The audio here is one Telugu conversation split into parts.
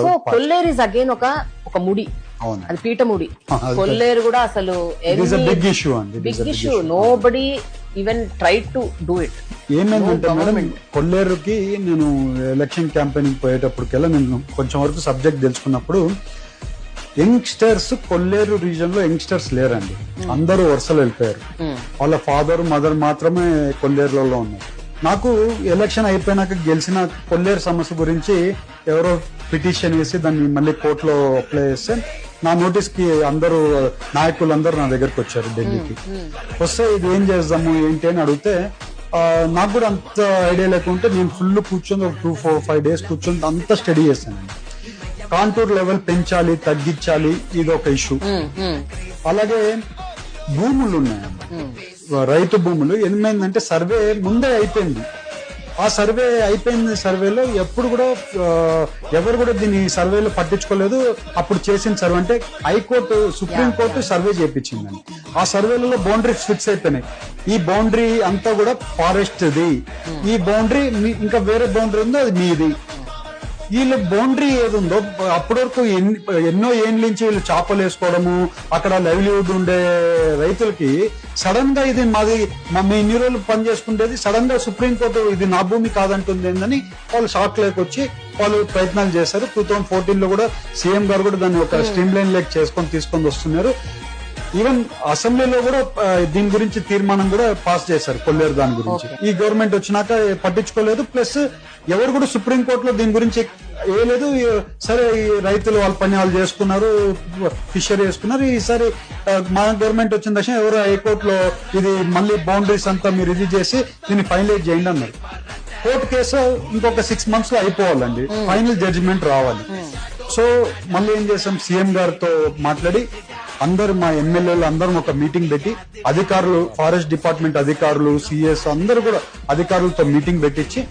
సో కొల్లేరు ఇస్ అగైన్ ఒక ముడి, అది పీట ముడి. కొల్లేరు కూడా అసలు బిగ్ ఇష్యూ అండి, big issue. Nobody even try to do it. ఏమైందంటే మేడం, కొల్లేరుకి నేను ఎలక్షన్ క్యాంపెయినింగ్ పోయేటప్పటికెల్లా నేను కొంచెం వరకు సబ్జెక్ట్ తెలుసుకున్నప్పుడు యంగ్స్టర్స్ కొల్లేరు రీజన్ లో యంగ్స్టర్స్ లేరండి, అందరూ వరుసలో వెళ్ళిపోయారు. వాళ్ళ ఫాదర్ మదర్ మాత్రమే కొల్లేరులలో ఉన్నారు. నాకు ఎలక్షన్ అయిపోయినాక గెలిచిన కొల్లేరు సమస్య గురించి ఎవరో పిటిషన్ వేసి దాన్ని మళ్ళీ కోర్టులో అప్లై చేస్తే నా నోటీస్ కి అందరూ నాయకులందరూ నా దగ్గరకు వచ్చారు ఢిల్లీకి. వస్తే ఇది ఏం చేద్దాము ఏంటి అని అడిగితే నాకు కూడా అంత ఐడియా లేకుంటే నేను ఫుల్ కూర్చొని ఒక 2-4-5 days కూర్చొని అంతా స్టడీ చేశానండి. కాంటూర్ లెవెల్ పెంచాలి తగ్గించాలి, ఇది ఒక ఇష్యూ. అలాగే భూములు ఉన్నాయండి, రైతు భూములు. ఏమైందంటే సర్వే ముందే అయిపోయింది. ఆ సర్వే అయిపోయింది, సర్వేలో ఎప్పుడు కూడా ఎవరు కూడా దీన్ని సర్వేలో పట్టించుకోలేదు. అప్పుడు చేసిన సర్వే అంటే హైకోర్టు సుప్రీంకోర్టు సర్వే చేయించిందండి. ఆ సర్వేలలో బౌండరీస్ ఫిక్స్ అయిపోయినాయి. ఈ బౌండరీ అంతా కూడా ఫారెస్ట్ ది, ఈ బౌండరీ ఇంకా వేరే బౌండరీ ఉందో అది మీది. వీళ్ళ బౌండరీ ఏది ఉందో అప్పటి వరకు ఎన్నో ఏళ్ళ నుంచి వీళ్ళు చేపలు వేసుకోవడము, అక్కడ లైవ్లీహుడ్ ఉండే రైతులకి సడన్ గా ఇది మాది, మేము ఇన్ని రోజులు పని చేసుకుంటేది సడన్ గా సుప్రీంకోర్టు ఇది నా భూమి కాదంటుంది ఏందని వాళ్ళు షాక్ లేక వచ్చి వాళ్ళు ప్రయత్నాలు చేశారు. 2014 కూడా సీఎం గారు కూడా దాన్ని ఒక స్ట్రీమ్ లైన్ లేక్ తీసుకొని వస్తున్నారు. ఈవెన్ అసెంబ్లీలో కూడా దీని గురించి తీర్మానం కూడా పాస్ చేశారు కొల్లేరు దాని గురించి. ఈ గవర్నమెంట్ వచ్చినాక పట్టించుకోలేదు. ప్లస్ ఎవరు కూడా సుప్రీంకోర్టులో దీని గురించి లేదు. సరే ఈ రైతులు వాళ్ళ పని వాళ్ళు చేసుకున్నారు, ఫిషరీ చేసుకున్నారు. ఈసారి మన గవర్నమెంట్ వచ్చిన దశ ఎవరు హైకోర్టులో ఇది మళ్ళీ బౌండరీస్ అంతా మీరు ఇది చేసి దీన్ని ఫైనలైజ్ చేయండి అన్నారు. కోర్టు కేసు ఇంకొక 6 months లో అయిపోవాలండి, ఫైనల్ జడ్జిమెంట్ రావాలి. సో మళ్ళీ ఏం చేసాం, సీఎం గారితో మాట్లాడి అందరు మా ఎమ్మెల్యేలు అందరం ఒక మీటింగ్ పెట్టి అధికారులు, ఫారెస్ట్ డిపార్ట్మెంట్ అధికారులు, సిఎస్ అందరు కూడా అధికారులతో మీటింగ్ పెట్టించి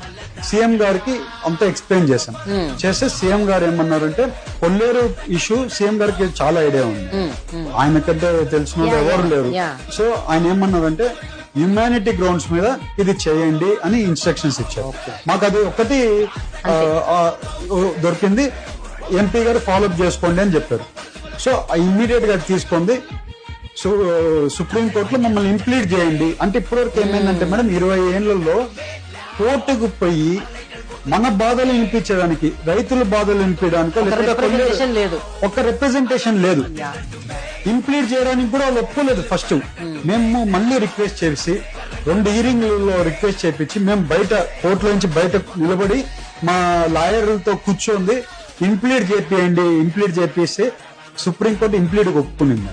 సీఎం గారికి అంతా ఎక్స్ప్లెయిన్ చేశాం. చేస్తే సీఎం గారు ఏమన్నారంటే కొల్లేరు ఇష్యూ సీఎం గారికి చాలా ఐడియా ఉంది, ఆయనకంటే తెలిసిన ఎవరు లేరు. సో ఆయన ఏమన్నారంటే హ్యుమానిటీ గ్రౌండ్స్ మీద ఇది చేయండి అని ఇన్స్ట్రక్షన్స్ ఇచ్చారు. మాకు అది ఒకటి దొరికింది, ఎంపీ గారు ఫాలోఅప్ చేసుకోండి అని చెప్పారు. సో ఇమ్మీడియట్ గా తీసుకోండి, సుప్రీంకోర్టులో మమ్మల్ని ఇంప్లీడ్ చేయండి అంటే. ఇప్పటివరకు ఏమైందంటే మేడం, 20 ఏళ్లలో కోర్టుకు పోయి మన బాధలు వినిపించడానికి, రైతుల బాధలు వినిపించడానికి ఒక రిప్రజెంటేషన్ లేదు. ఇంప్లీడ్ చేయడానికి కూడా వాళ్ళు ఒప్పుకోలేదు. ఫస్ట్ మేము మళ్ళీ రిక్వెస్ట్ చేసి 2 hearingలలో రిక్వెస్ట్ చేపించి మేము బయట కోర్టులో నుంచి బయట నిలబడి మా లాయర్లతో కూర్చోండి, ఇంప్లీడ్ చేపియండి. ఇంప్లీడ్ చేపిస్తే సుప్రీంకోర్టు ఇంప్లీడ్ ఒప్పుకునింది.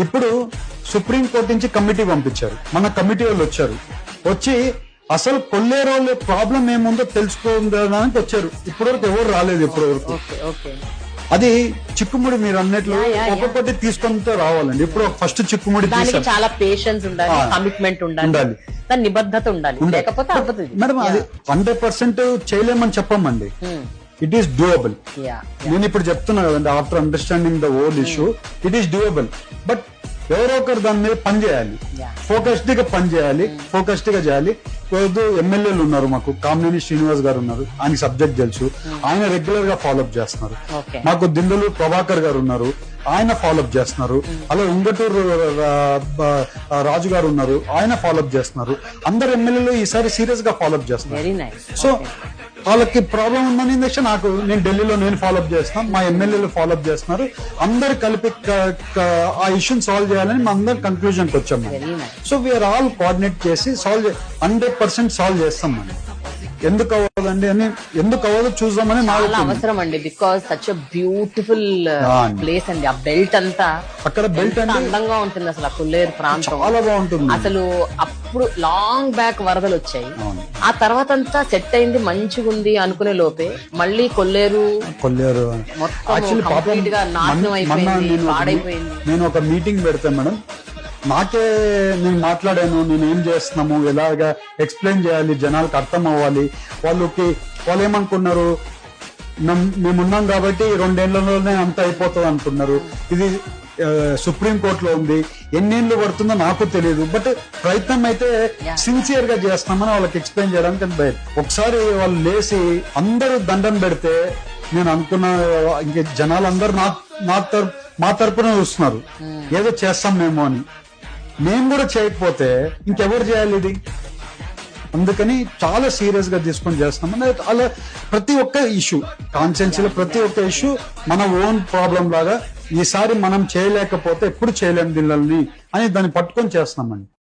ఇప్పుడు సుప్రీంకోర్టు నుంచి కమిటీ పంపించారు, మన కమిటీ వాళ్ళు వచ్చారు. వచ్చి అసలు కొల్లేరు ప్రాబ్లం ఏముందో తెలుసుకోవడానికి వచ్చారు. ఇప్పటివరకు ఎవరు రాలేదు. ఇప్పటివరకు అది చిక్కుముడి మీరు అన్నట్లు ఒక్కొక్కటి తీసుకుంటూ రావాలండి. ఇప్పుడు ఫస్ట్ చిక్కుముడి చాలా పేషెన్స్ ఉండాలి, కమిట్మెంట్ ఉండాలి, నిబద్ధత ఉండాలి. లేకపోతే మేడం అది 100% చేయలేమని చెప్పమండి. It is doable. నేను ఇప్పుడు చెప్తున్నా కదండి, after understanding the whole issue it is doable. But ఎవరో ఒకరు దాని మీద పని చేయాలి, ఫోకస్డ్ గా పని చేయాలి, ఫోకస్డ్ గా చేయాలి. ఎమ్మెల్యేలు ఉన్నారు మాకు, కామినేని శ్రీనివాస్ గారు ఉన్నారు, ఆయన సబ్జెక్ట్ తెలుసు, ఆయన రెగ్యులర్ గా ఫాలోఅప్ చేస్తున్నారు. మాకు దిండులు ప్రభాకర్ గారు ఉన్నారు, ఆయన ఫాలోఅప్ చేస్తున్నారు. అలా ఉంగటూరు రాజు గారు ఉన్నారు, ఆయన ఫాలోఅప్ చేస్తున్నారు. అందరు ఎమ్మెల్యేలు ఈసారి సీరియస్ గా ఫాలోఅప్ చేస్తున్నారు. సో వాళ్ళకి ప్రాబ్లం ఉందని నాకు, నేను ఢిల్లీలో నేను ఫాలోఅప్ చేస్తున్నాను, మా ఎమ్మెల్యేలు ఫాలోఅప్ చేస్తున్నారు. అందరు కలిపి ఆ ఇష్యూని సాల్వ్ చేయాలని మా అందరు కన్క్లూజన్కి వచ్చాం. సో వీఆర్ ఆల్ కోఆర్డినేట్ చేసి 100% సాల్వ్ చేస్తాం. మనం ఎందుకు అవ్వదండి అని, ఎందుకు అవ్వదు చూద్దామని చాలా అవసరం అండి. Because such a beautiful place అండి. ఆ బెల్ట్ అంతా అక్కడ బెల్ట్ అంటే అందంగా ఉంటుంది. అసలు ఆ కొల్లేరు ప్రాంతం చాలా బాగుంటుంది. అసలు అప్పుడు లాంగ్ బ్యాక్ వరదలు వచ్చాయి, ఆ తర్వాత అంతా సెట్ అయింది, మంచిగా ఉంది అనుకునే లోపే మళ్ళీ కొల్లేరు మొత్తం కంప్లీట్ గా నాశనం అయిపోయింది, పాడైపోయింది. నేను ఒక మీటింగ్ పెడతాను మేడం, నాకే నేను మాట్లాడాను, నేను ఏం చేస్తున్నాము, ఎలాగా ఎక్స్ప్లెయిన్ చేయాలి, జనాలకు అర్థం అవ్వాలి. వాళ్ళు ఏమనుకున్నారు, మేమున్నాం కాబట్టి 2 ఏళ్లలోనే అంత అయిపోతుంది అనుకున్నారు. ఇది సుప్రీంకోర్టులో ఉంది, ఎన్నేళ్ళు పడుతుందో నాకు తెలియదు. బట్ ప్రయత్నం అయితే సిన్సియర్ గా చేస్తామని వాళ్ళకి ఎక్స్ప్లెయిన్ చేయడానికి. ఒకసారి వాళ్ళు లేచి అందరూ దండం పెడితే నేను అనుకున్న ఇంక జనాలందరూ మా తరపున చూస్తున్నారు, ఏదో చేస్తాం మేము అని. మేము కూడా చేయకపోతే ఇంకెవరు చేయాలి ఇది? అందుకని చాలా సీరియస్ గా తీసుకొని చేస్తున్నాం. అలా ప్రతి ఒక్క ఇష్యూ కాన్స్టిట్యున్సీలో ప్రతి ఒక్క ఇష్యూ మన ఓన్ ప్రాబ్లం లాగా ఈసారి మనం చేయలేకపోతే ఎప్పుడు చేయలేము దీనిని అని దాన్ని పట్టుకొని చేస్తున్నామండి.